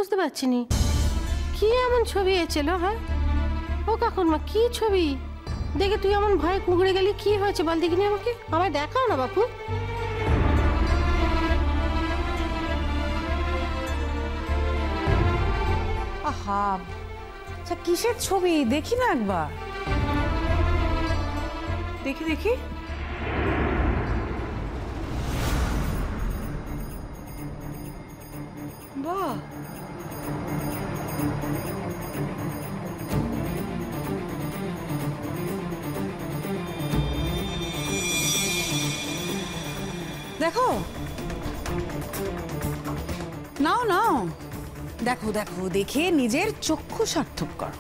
বুঝতে পারছি নি কি এমন ছবি এসেছিল। হ্যাঁ ও কাকুরমা, কি ছবি দেখে তুই এমন ভয়ে কুঁকড়ে গেলি? কি হয়েছে বল দেখিনি, আমাকে আমায় দেখাও না বাপু। আহা, আচ্ছা কিসের ছবি দেখি না একবার। দেখি দেখি। বাহ, দেখো, নাও নাও, দেখো দেখো, দেখে নিজের চক্ষু সার্থক করো।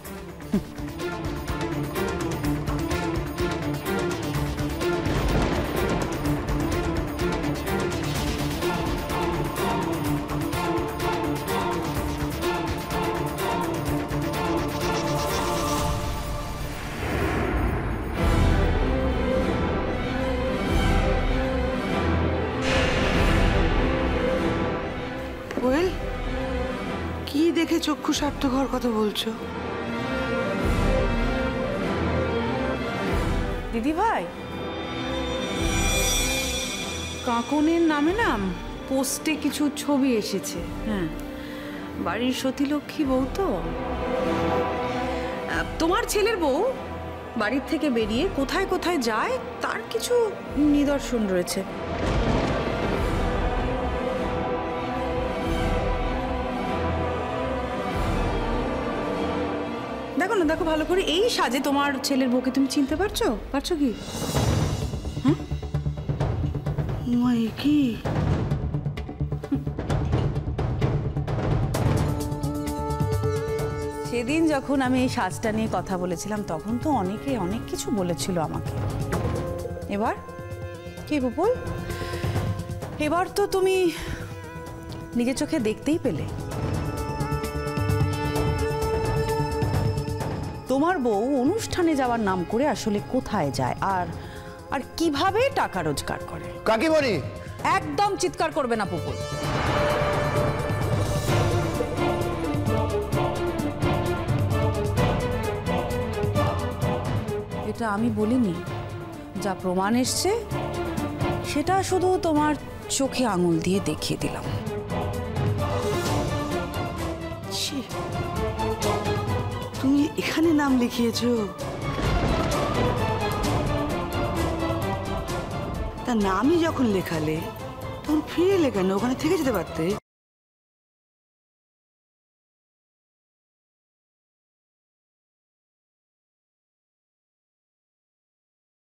কোয়েল, কি দেখে চক্ষু সার্থক হওয়ার কথা বলছো? দিদি ভাই, কাকনের নামে না পোস্টে কিছু ছবি এসেছে। হ্যাঁ, বাড়ির সতীলক্ষ্মী বউ তো, তোমার ছেলের বউ বাড়ির থেকে বেরিয়ে কোথায় কোথায় যায় তার কিছু নিদর্শন রয়েছে। দেখো না, দেখো ভালো করে, এই সাজে তোমার ছেলের বউকে তুমি চিনতে পারছো? পারছো কি? হ্যাঁ, কি সেদিন যখন আমি এই সাজটা নিয়ে কথা বলেছিলাম তখন তো অনেকে অনেক কিছু বলেছিল আমাকে। এবার কি বুবুল, এবার তো তুমি নিজের চোখে দেখতেই পেলে তোমার বউ অনুষ্ঠানে যাওয়ার নাম করে আসলে কোথায় যায় আর আর কিভাবে টাকা রোজগার করে। কাকিমণি, একদম চিৎকার করবে না পুপুল। এটা আমি বলিনি, যা প্রমাণ এসছে সেটা শুধু তোমার চোখে আঙুল দিয়ে দেখিয়ে দিলাম। তুমি এখানে নাম লিখিয়েছো? তা নামই যখন লেখালে তখন ফিরে এলে কেন? ওখানে থেকে যেতে পারতে।